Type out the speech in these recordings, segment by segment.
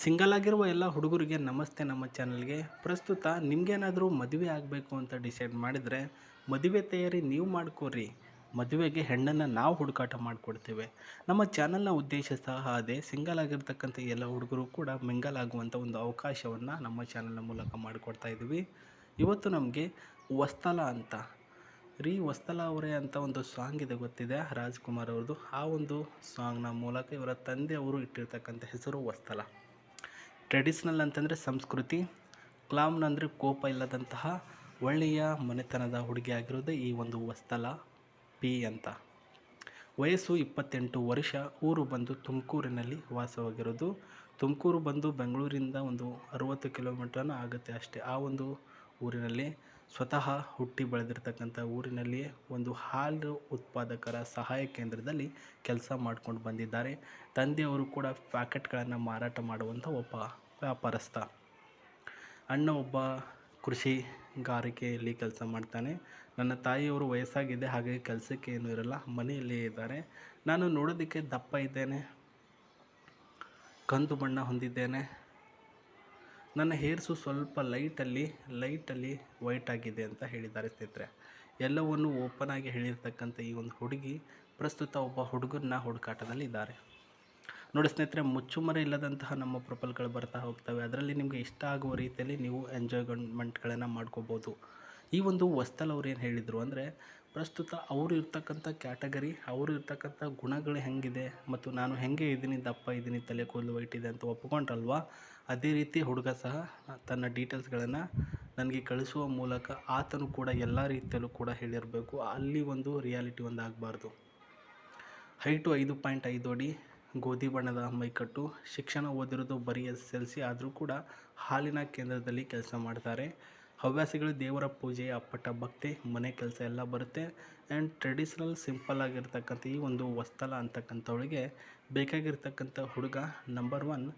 Single ಆಗಿರುವ ಎಲ್ಲ ಹುಡುಗರಿಗೆ ನಮಸ್ತೆ. ನಮ್ಮ ಚಾನಲ್ಗೆ ಪ್ರಸ್ತುತ ನಿಮಗೇನಾದರೂ ಮದುವೆ ಆಗಬೇಕು ಅಂತ ಡಿಸೈಡ್ ಮಾಡಿದರೆ ಮದುವೆ ತಯಾರಿ ನೀವು ಮಾಡ್ಕೋರಿ. ಮದುವೆಗೆ ಹೆಣ್ಣನ್ನು ನಾವು ಹುಡುಕಾಟ ಮಾಡಿಕೊಡ್ತೇವೆ. ನಮ್ಮ ಚಾನಲ್ನ ಉದ್ದೇಶ ಸಹ ಅದೇ. ಸಿಂಗಲ್ ಆಗಿರ್ತಕ್ಕಂಥ ಎಲ್ಲ ಹುಡುಗರು ಕೂಡ ಮಿಂಗಲ್ ಆಗುವಂಥ ಒಂದು ಅವಕಾಶವನ್ನು ನಮ್ಮ ಚಾನಲ್ನ ಮೂಲಕ ಮಾಡಿಕೊಡ್ತಾ ಇದ್ದೀವಿ. ಇವತ್ತು ನಮಗೆ ವಸ್ತಲ ಅಂತ ವಸ್ತಲ ಅವರೇ ಅಂತ ಒಂದು ಸಾಂಗ್ ಇದೆ, ಗೊತ್ತಿದೆ, ರಾಜ್ಕುಮಾರ್ ಅವ್ರದ್ದು. ಆ ಒಂದು ಸಾಂಗ್ನ ಮೂಲಕ ಇವರ ತಂದೆ ಅವರು ಇಟ್ಟಿರ್ತಕ್ಕಂಥ ಹೆಸರು ವಸ್ತಲ. ಟ್ರೆಡಿಷ್ನಲ್ ಅಂತಂದರೆ ಸಂಸ್ಕೃತಿ, ಕ್ಲಾಮ್ನ್ ಅಂದರೆ ಕೋಪ ಇಲ್ಲದಂತಹ ಒಳ್ಳೆಯ ಮನೆತನದ ಹುಡುಗಿ ಆಗಿರೋದೇ ಈ ಒಂದು ವಸ್ತಲ ಪಿ ಅಂತ. ವಯಸ್ಸು 28 ವರ್ಷ. ಊರು ಬಂದು ತುಮಕೂರಿನಲ್ಲಿ ವಾಸವಾಗಿರೋದು. ತುಮಕೂರು ಬಂದು ಬೆಂಗಳೂರಿಂದ ಒಂದು 60 ಕಿಲೋಮೀಟ್ರನ ಆಗುತ್ತೆ ಅಷ್ಟೇ. ಆ ಒಂದು ಊರಿನಲ್ಲಿ ಸ್ವತಃ ಹುಟ್ಟಿ ಬೆಳೆದಿರ್ತಕ್ಕಂಥ ಊರಿನಲ್ಲಿಯೇ ಒಂದು ಹಾಲು ಉತ್ಪಾದಕರ ಸಹಾಯ ಕೇಂದ್ರದಲ್ಲಿ ಕೆಲಸ ಮಾಡ್ಕೊಂಡು ಬಂದಿದ್ದಾರೆ. ತಂದೆಯವರು ಕೂಡ ಪ್ಯಾಕೆಟ್ಗಳನ್ನು ಮಾರಾಟ ಮಾಡುವಂಥ ಒಬ್ಬ ವ್ಯಾಪಾರಸ್ಥ. ಅಣ್ಣ ಒಬ್ಬ ಕೃಷಿಗಾರಿಕೆಯಲ್ಲಿ ಕೆಲಸ ಮಾಡ್ತಾನೆ. ನನ್ನ ತಾಯಿಯವರು ವಯಸ್ಸಾಗಿದೆ, ಹಾಗಾಗಿ ಕೆಲಸಕ್ಕೆ ಏನೂ ಇರಲ್ಲ, ಮನೆಯಲ್ಲೇ ಇದ್ದಾರೆ. ನಾನು ನೋಡೋದಕ್ಕೆ ದಪ್ಪ ಇದ್ದೇನೆ, ಕಂದು ಬಣ್ಣ ಹೊಂದಿದ್ದೇನೆ. ನನ್ನ ಹೇರ್ಸು ಸ್ವಲ್ಪ ಲೈಟಲ್ಲಿ ವೈಟ್ ಆಗಿದೆ ಅಂತ ಹೇಳಿದ್ದಾರೆ ಸ್ನೇಹಿತರೆ. ಎಲ್ಲವನ್ನು ಓಪನ್ ಆಗಿ ಹೇಳಿರ್ತಕ್ಕಂಥ ಈ ಒಂದು ಹುಡುಗಿ ಪ್ರಸ್ತುತ ಒಬ್ಬ ಹುಡುಗನ ಹುಡುಕಾಟದಲ್ಲಿ ಇದ್ದಾರೆ. ನೋಡಿ ಸ್ನೇಹಿತರೆ, ಮುಚ್ಚುಮರೆ ಇಲ್ಲದಂತಹ ನಮ್ಮ ಪ್ರೊಫೈಲ್ಗಳು ಬರ್ತಾ ಹೋಗ್ತವೆ. ಅದರಲ್ಲಿ ನಿಮಗೆ ಇಷ್ಟ ಆಗುವ ರೀತಿಯಲ್ಲಿ ನೀವು ಎಂಜಾಯ್ಮೆಂಟ್ಗಳನ್ನು ಮಾಡ್ಕೋಬೋದು. ಈ ಒಂದು ವಸ್ತಲ್ ಅವ್ರು ಏನು ಹೇಳಿದರು ಅಂದರೆ, ಪ್ರಸ್ತುತ ಅವರು ಇರ್ತಕ್ಕಂಥ ಕ್ಯಾಟಗರಿ, ಅವರು ಇರ್ತಕ್ಕಂಥ ಗುಣಗಳು ಹೆಂಗಿದೆ ಮತ್ತು ನಾನು ಹೆಂಗೆ ಇದ್ದೀನಿ, ದಪ್ಪ ಇದ್ದೀನಿ, ತಲೆ ಕೂದಲು ವೈಟ್ ಇದೆ ಅಂತ ಒಪ್ಕೊಂಡ್ರಲ್ವ, ಅದೇ ರೀತಿ ಹುಡುಗ ಸಹ ತನ್ನ ಡೀಟೇಲ್ಸ್ಗಳನ್ನು ನನಗೆ ಕಳಿಸುವ ಮೂಲಕ ಆತನು ಕೂಡ ಎಲ್ಲ ರೀತಿಯಲ್ಲೂ ಕೂಡ ಹೇಳಿರಬೇಕು. ಅಲ್ಲಿ ಒಂದು ರಿಯಾಲಿಟಿ ಒಂದು ಆಗಬಾರ್ದು. ಹೈಟು 5.5 ಅಡಿ, ಗೋಧಿ ಬಣ್ಣದ ಮೈಕಟ್ಟು, ಶಿಕ್ಷಣ ಓದಿರೋದು ಬರೀ SSLC, ಆದರೂ ಕೂಡ ಹಾಲಿನ ಕೇಂದ್ರದಲ್ಲಿ ಕೆಲಸ ಮಾಡ್ತಾರೆ. ಹವ್ಯಾಸಿಗಳು ದೇವರ ಪೂಜೆ, ಅಪ್ಪಟ ಭಕ್ತಿ, ಮನೆ ಕೆಲಸ ಎಲ್ಲ ಬರುತ್ತೆ. ಆ್ಯಂಡ್ ಟ್ರೆಡಿಷ್ನಲ್ ಸಿಂಪಲ್ ಆಗಿರ್ತಕ್ಕಂಥ ಈ ಒಂದು ವಸ್ತಲ ಅಂತಕ್ಕಂಥವಳಿಗೆ ಬೇಕಾಗಿರ್ತಕ್ಕಂಥ ಹುಡುಗ ನಂಬರ್ 1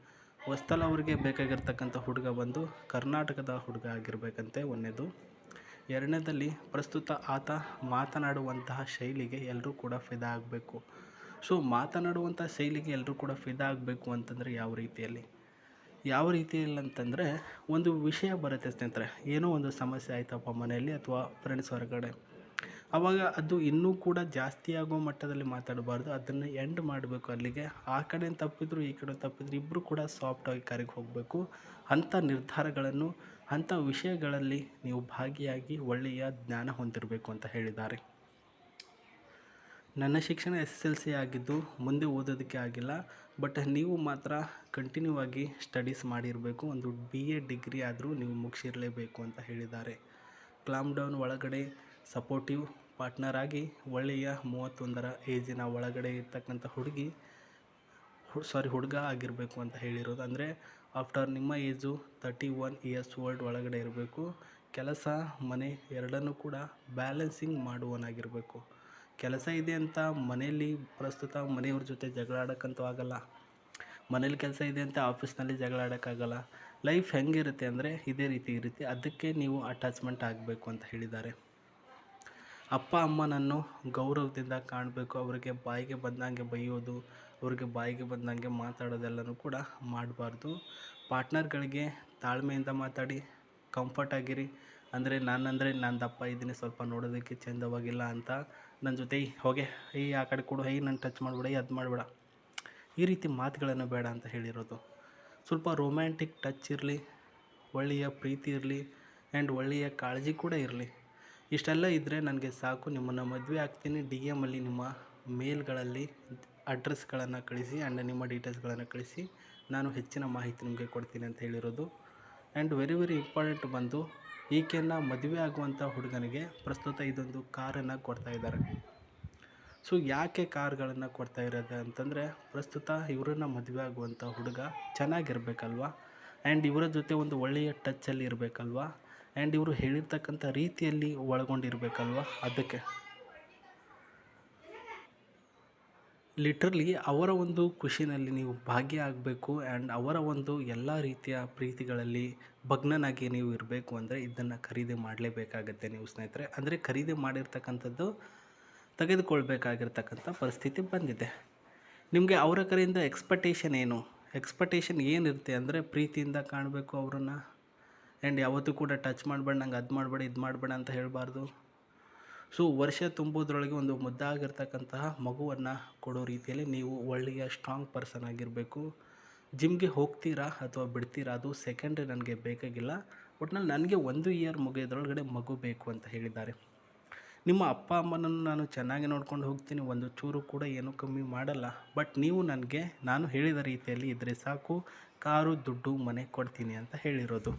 ವಸ್ತಲ ಅವರಿಗೆ ಬೇಕಾಗಿರ್ತಕ್ಕಂಥ ಹುಡುಗ ಬಂದು ಕರ್ನಾಟಕದ ಹುಡುಗ ಆಗಿರಬೇಕಂತೆ, ಒಂದನೇದು. ಎರಡನೇದಲ್ಲಿ ಪ್ರಸ್ತುತ ಆತ ಮಾತನಾಡುವಂತಹ ಶೈಲಿಗೆ ಎಲ್ಲರೂ ಕೂಡ ಫಿದಾ ಆಗಬೇಕು. ಸೊ ಮಾತನಾಡುವಂಥ ಶೈಲಿಗೆ ಎಲ್ಲರೂ ಕೂಡ ಫಿದಾ ಆಗಬೇಕು ಅಂತಂದರೆ ಯಾವ ರೀತಿಯಲ್ಲಿ ಅಂತಂದರೆ, ಒಂದು ವಿಷಯ ಬರುತ್ತೆ ಸ್ನೇಹಿತರೆ, ಏನೋ ಒಂದು ಸಮಸ್ಯೆ ಆಯ್ತಪ್ಪ ಮನೆಯಲ್ಲಿ ಅಥವಾ ಫ್ರೆಂಡ್ಸ್ ಹೊರಗಡೆ, ಆವಾಗ ಅದು ಇನ್ನೂ ಕೂಡ ಜಾಸ್ತಿ ಆಗೋ ಮಟ್ಟದಲ್ಲಿ ಮಾತಾಡಬಾರ್ದು. ಅದನ್ನು ಎಂಡ್ ಮಾಡಬೇಕು ಅಲ್ಲಿಗೆ. ಆ ಕಡೆ ತಪ್ಪಿದ್ರು ಈ ಕಡೆ ತಪ್ಪಿದ್ರು ಇಬ್ಬರು ಕೂಡ ಸಾಫ್ಟಾಗಿ ಕರೆಗೆ ಹೋಗಬೇಕು. ಅಂಥ ನಿರ್ಧಾರಗಳನ್ನು, ಅಂಥ ವಿಷಯಗಳಲ್ಲಿ ನೀವು ಭಾಗಿಯಾಗಿ ಒಳ್ಳೆಯ ಜ್ಞಾನ ಹೊಂದಿರಬೇಕು ಅಂತ ಹೇಳಿದ್ದಾರೆ. ನನ್ನ ಶಿಕ್ಷಣ SSLC ಆಗಿದ್ದು ಮುಂದೆ ಓದೋದಕ್ಕೆ ಆಗಿಲ್ಲ, ಬಟ್ ನೀವು ಮಾತ್ರ ಕಂಟಿನ್ಯೂ ಆಗಿ ಸ್ಟಡೀಸ್ ಮಾಡಿರಬೇಕು. ಒಂದು BA ಡಿಗ್ರಿ ಆದರೂ ನೀವು ಮುಗಿಸಿರಲೇಬೇಕು ಅಂತ ಹೇಳಿದ್ದಾರೆ. ಕ್ಲಾಮ್ ಡೌನ್ ಒಳಗಡೆ ಸಪೋರ್ಟಿವ್ ಪಾರ್ಟ್ನರ್ ಆಗಿ ಒಳ್ಳೆಯ 31ರ ಏಜಿನ ಒಳಗಡೆ ಇರ್ತಕ್ಕಂಥ ಹುಡುಗ ಆಗಿರಬೇಕು ಅಂತ ಹೇಳಿರೋದು. ಅಂದರೆ ಆಫ್ಟರ್ ನಿಮ್ಮ ಏಜು 31 ಇಯರ್ಸ್ ಓಲ್ಡ್ ಒಳಗಡೆ ಇರಬೇಕು. ಕೆಲಸ ಮನೆ ಎರಡನ್ನೂ ಕೂಡ ಬ್ಯಾಲೆನ್ಸಿಂಗ್ ಮಾಡುವನಾಗಿರಬೇಕು. ಕೆಲಸ ಇದೆ ಅಂತ ಮನೆಯಲ್ಲಿ ಪ್ರಸ್ತುತ ಮನೆಯವ್ರ ಜೊತೆ ಜಗಳ ಆಡೋಕ್ಕಂತೂ ಆಗಲ್ಲ, ಮನೇಲಿ ಕೆಲಸ ಇದೆ ಅಂತ ಆಫೀಸ್ನಲ್ಲಿ ಜಗಳ ಆಡೋಕ್ಕಾಗಲ್ಲ. ಲೈಫ್ ಹೆಂಗಿರುತ್ತೆ ಅಂದರೆ ಇದೇ ರೀತಿ ಇರುತ್ತೆ. ಅದಕ್ಕೆ ನೀವು ಅಟ್ಯಾಚ್ಮೆಂಟ್ ಆಗಬೇಕು ಅಂತ ಹೇಳಿದ್ದಾರೆ. ಅಪ್ಪ ಅಮ್ಮನನ್ನು ಗೌರವದಿಂದ ಕಾಣಬೇಕು. ಅವರಿಗೆ ಬಾಯಿಗೆ ಬಂದಂಗೆ ಬೈಯೋದು, ಅವ್ರಿಗೆ ಬಾಯಿಗೆ ಬಂದಂಗೆ ಮಾತಾಡೋದೆಲ್ಲನೂ ಕೂಡ ಮಾಡಬಾರ್ದು. ಪಾರ್ಟ್ನರ್ಗಳಿಗೆ ತಾಳ್ಮೆಯಿಂದ ಮಾತಾಡಿ, ಕಂಫರ್ಟ್ ಆಗಿರಿ. ಅಂದರೆ ನಾನು ದಪ್ಪ ಇದ್ದೀನಿ, ಸ್ವಲ್ಪ ನೋಡೋದಕ್ಕೆ ಚೆಂದವಾಗಿಲ್ಲ ಅಂತ ನನ್ನ ಜೊತೆ ಹೋಗೆ ಆ ಕಡೆ ಕೊಡು, ನನ್ನ ಟಚ್ ಮಾಡಿಬಿಡ, ಅದು ಮಾಡಿಬಿಡ, ಈ ರೀತಿ ಮಾತುಗಳನ್ನು ಬೇಡ ಅಂತ ಹೇಳಿರೋದು. ಸ್ವಲ್ಪ ರೊಮ್ಯಾಂಟಿಕ್ ಟಚ್ ಇರಲಿ, ಒಳ್ಳೆಯ ಪ್ರೀತಿ ಇರಲಿ, ಆ್ಯಂಡ್ ಒಳ್ಳೆಯ ಕಾಳಜಿ ಕೂಡ ಇರಲಿ. ಇಷ್ಟೆಲ್ಲ ಇದ್ದರೆ ನನಗೆ ಸಾಕು, ನಿಮ್ಮನ್ನು ಮದುವೆ ಆಗ್ತೀನಿ. DM ನಿಮ್ಮ ಮೇಲ್ಗಳಲ್ಲಿ ಅಡ್ರೆಸ್ಗಳನ್ನು ಕಳಿಸಿ ಆ್ಯಂಡ್ ನಿಮ್ಮ ಡೀಟೇಲ್ಸ್ಗಳನ್ನು ಕಳಿಸಿ, ನಾನು ಹೆಚ್ಚಿನ ಮಾಹಿತಿ ನಿಮಗೆ ಕೊಡ್ತೀನಿ ಅಂತ ಹೇಳಿರೋದು. ಆ್ಯಂಡ್ ವೆರಿ ಇಂಪಾರ್ಟೆಂಟ್ ಬಂದು, ಈಕೆಯನ್ನು ಮದುವೆ ಆಗುವಂಥ ಹುಡುಗನಿಗೆ ಪ್ರಸ್ತುತ ಇದೊಂದು ಕಾರನ್ನು ಕೊಡ್ತಾ ಇದ್ದಾರೆ. ಸೊ ಯಾಕೆ ಕಾರ್ಗಳನ್ನು ಕೊಡ್ತಾ ಇರೋದು ಅಂತಂದರೆ, ಪ್ರಸ್ತುತ ಇವರನ್ನು ಮದುವೆ ಆಗುವಂಥ ಹುಡುಗ ಚೆನ್ನಾಗಿರ್ಬೇಕಲ್ವ, ಆ್ಯಂಡ್ ಇವರ ಜೊತೆ ಒಂದು ಒಳ್ಳೆಯ ಟಚ್ಚಲ್ಲಿ ಇರಬೇಕಲ್ವ, ಆ್ಯಂಡ್ ಇವರು ಹೇಳಿರ್ತಕ್ಕಂಥ ರೀತಿಯಲ್ಲಿ ಒಳಗೊಂಡಿರಬೇಕಲ್ವ. ಅದಕ್ಕೆ ಲಿಟ್ರಲಿ ಅವರ ಒಂದು ಖುಷಿನಲ್ಲಿ ನೀವು ಭಾಗಿಯಾಗಬೇಕು. ಆ್ಯಂಡ್ ಅವರ ಒಂದು ಎಲ್ಲ ರೀತಿಯ ಪ್ರೀತಿಗಳಲ್ಲಿ ಭಗ್ನನಾಗಿ ನೀವು ಇರಬೇಕು ಅಂದರೆ ಇದನ್ನು ಖರೀದಿ ಮಾಡಲೇಬೇಕಾಗತ್ತೆ ನೀವು ಸ್ನೇಹಿತರೆ. ಅಂದರೆ ಖರೀದಿ ಮಾಡಿರ್ತಕ್ಕಂಥದ್ದು ತೆಗೆದುಕೊಳ್ಬೇಕಾಗಿರ್ತಕ್ಕಂಥ ಪರಿಸ್ಥಿತಿ ಬಂದಿದೆ. ನಿಮಗೆ ಅವರ ಕಡೆಯಿಂದ ಎಕ್ಸ್ಪೆಕ್ಟೇಷನ್ ಏನು? ಎಕ್ಸ್ಪೆಕ್ಟೇಷನ್ ಏನಿರುತ್ತೆ ಅಂದರೆ ಪ್ರೀತಿಯಿಂದ ಕಾಣಬೇಕು ಅವ್ರನ್ನ. ಆ್ಯಂಡ್ ಯಾವತ್ತೂ ಕೂಡ ಟಚ್ ಮಾಡಬೇಡ, ನಂಗೆ ಅದು ಮಾಡಬೇಡ ಇದು ಮಾಡಬೇಡ ಅಂತ ಹೇಳಬಾರ್ದು. ಸೊ ವರ್ಷ ತುಂಬುವುದರೊಳಗೆ ಒಂದು ಮುದ್ದಾಗಿರ್ತಕ್ಕಂತಹ ಮಗುವನ್ನು ಕೊಡೋ ರೀತಿಯಲ್ಲಿ ನೀವು ಒಳ್ಳೆಯ ಸ್ಟ್ರಾಂಗ್ ಪರ್ಸನ್ ಆಗಿರಬೇಕು. ಜಿಮ್ಗೆ ಹೋಗ್ತೀರಾ ಅಥವಾ ಬಿಡ್ತೀರಾ ಅದು ಸೆಕೆಂಡ್ರಿ, ನನಗೆ ಬೇಕಾಗಿಲ್ಲ. ಒಟ್ನಲ್ಲಿ ನನಗೆ 1 ಇಯರ್ ಮುಗಿಯೋದ್ರೊಳಗಡೆ ಮಗು ಬೇಕು ಅಂತ ಹೇಳಿದ್ದಾರೆ. ನಿಮ್ಮ ಅಪ್ಪ ಅಮ್ಮನನ್ನು ನಾನು ಚೆನ್ನಾಗಿ ನೋಡ್ಕೊಂಡು ಹೋಗ್ತೀನಿ, ಒಂದು ಚೂರು ಕೂಡ ಏನೂ ಕಮ್ಮಿ ಮಾಡಲ್ಲ. ಬಟ್ ನೀವು ನನಗೆ ನಾನು ಹೇಳಿದ ರೀತಿಯಲ್ಲಿ ಇದ್ದರೆ ಸಾಕು, ಕಾರು, ದುಡ್ಡು, ಮನೆ ಕೊಡ್ತೀನಿ ಅಂತ ಹೇಳಿರೋದು.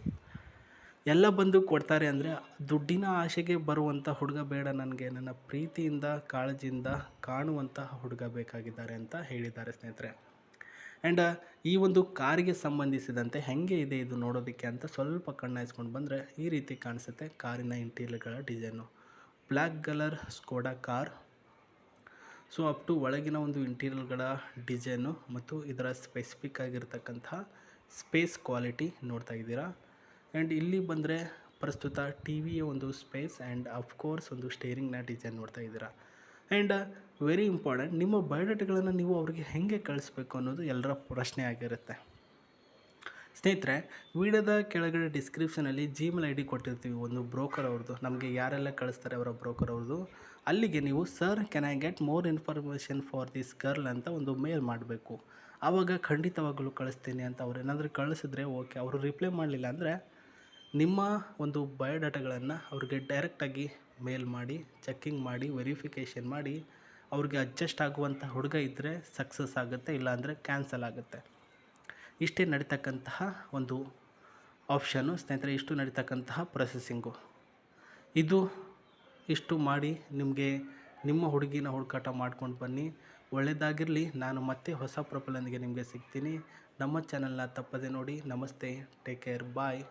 ಎಲ್ಲ ಬಂದು ಕೊಡ್ತಾರೆ ಅಂದರೆ ದುಡ್ಡಿನ ಆಸೆಗೆ ಬರುವಂಥ ಹುಡುಗ ಬೇಡ ನನಗೆ, ನನ್ನ ಪ್ರೀತಿಯಿಂದ ಕಾಳಜಿಯಿಂದ ಕಾಣುವಂತಹ ಹುಡುಗ ಬೇಕಾಗಿದ್ದಾರೆ ಅಂತ ಹೇಳಿದ್ದಾರೆ ಸ್ನೇಹಿತರೆ. ಆ್ಯಂಡ್ ಈ ಒಂದು ಕಾರಿಗೆ ಸಂಬಂಧಿಸಿದಂತೆ ಹೇಗೆ ಇದೆ ಇದು ನೋಡೋದಕ್ಕೆ ಅಂತ ಸ್ವಲ್ಪ ಕಣ್ಣಾಯಿಸ್ಕೊಂಡು ಬಂದರೆ ಈ ರೀತಿ ಕಾಣಿಸುತ್ತೆ ಕಾರಿನ ಇಂಟೀರಿಯರ್ಗಳ design. Black colour Skoda car. So up to ಒಳಗಿನ ಒಂದು ಇಂಟೀರಿಯರ್ಗಳ ಡಿಸೈನು ಮತ್ತು ಇದರ ಸ್ಪೆಸಿಫಿಕ್ ಆಗಿರ್ತಕ್ಕಂತಹ ಸ್ಪೇಸ್ ಕ್ವಾಲಿಟಿ ನೋಡ್ತಾ ಇದ್ದೀರಾ. ಆ್ಯಂಡ್ ಇಲ್ಲಿ ಬಂದರೆ ಪ್ರಸ್ತುತ ಟಿ ವಿಯ ಒಂದು ಸ್ಪೇಸ್ ಆ್ಯಂಡ್ ಅಫ್ಕೋರ್ಸ್ ಒಂದು ಸ್ಟೇರಿಂಗ್ನ ಡಿಸೈನ್ ನೋಡ್ತಾ ಇದ್ದೀರಾ. ಆ್ಯಂಡ್ ವೆರಿ ಇಂಪಾರ್ಟೆಂಟ್, ನಿಮ್ಮ ಬಯೋಡಾಟಾಗಳನ್ನು ನೀವು ಅವರಿಗೆ ಹೇಗೆ ಕಳಿಸ್ಬೇಕು ಅನ್ನೋದು ಎಲ್ಲರ ಪ್ರಶ್ನೆ ಆಗಿರುತ್ತೆ. ಸ್ನೇಹಿತರೆ, ವಿಡಿಯೋದ ಕೆಳಗಡೆ ಡಿಸ್ಕ್ರಿಪ್ಷನಲ್ಲಿ ಜಿಮೇಲ್ ID ಕೊಟ್ಟಿರ್ತೀವಿ, ಒಂದು ಬ್ರೋಕರ್ ಅವ್ರದ್ದು, ನಮಗೆ ಯಾರೆಲ್ಲ ಕಳಿಸ್ತಾರೆ ಅವರ ಬ್ರೋಕರ್ ಅವ್ರದ್ದು. ಅಲ್ಲಿಗೆ ನೀವು sir can I get more information for this girl ಅಂತ ಒಂದು ಮೇಲ್ ಮಾಡಬೇಕು. ಆವಾಗ ಖಂಡಿತವಾಗಲೂ ಕಳಿಸ್ತೀನಿ ಅಂತ ಅವ್ರು ಏನಾದರೂ ಕಳಿಸಿದ್ರೆ ಓಕೆ. ಅವರು ರಿಪ್ಲೈ ಮಾಡಲಿಲ್ಲ ಅಂದರೆ ನಿಮ್ಮ ಒಂದು ಬಯೋಡಾಟಾಗಳನ್ನು ಅವ್ರಿಗೆ ಡೈರೆಕ್ಟಾಗಿ ಮೇಲ್ ಮಾಡಿ, ಚೆಕ್ಕಿಂಗ್ ಮಾಡಿ, ವೆರಿಫಿಕೇಷನ್ ಮಾಡಿ, ಅವ್ರಿಗೆ ಅಡ್ಜಸ್ಟ್ ಆಗುವಂಥ ಹುಡುಗ ಇದ್ದರೆ ಸಕ್ಸಸ್ ಆಗುತ್ತೆ, ಇಲ್ಲಾಂದರೆ ಕ್ಯಾನ್ಸಲ್ ಆಗುತ್ತೆ. ಇಷ್ಟೇ ನಡೀತಕ್ಕಂತಹ ಒಂದು ಆಪ್ಷನ್ನು ಸ್ನೇಹಿತರೆ, ಇಷ್ಟು ನಡೀತಕ್ಕಂತಹ ಪ್ರೊಸೆಸಿಂಗು. ಇಷ್ಟು ಮಾಡಿ ನಿಮಗೆ ನಿಮ್ಮ ಹುಡುಗಿನ ಹುಡುಕಾಟ ಮಾಡ್ಕೊಂಡು ಬನ್ನಿ. ಒಳ್ಳೆಯದಾಗಿರಲಿ. ನಾನು ಮತ್ತೆ ಹೊಸ ಪ್ರೊಫೈಲೊಂದಿಗೆ ನಿಮಗೆ ಸಿಗ್ತೀನಿ. ನಮ್ಮ ಚಾನಲ್ನ ತಪ್ಪದೆ ನೋಡಿ. ನಮಸ್ತೆ, ಟೇಕ್ ಕೇರ್, ಬಾಯ್.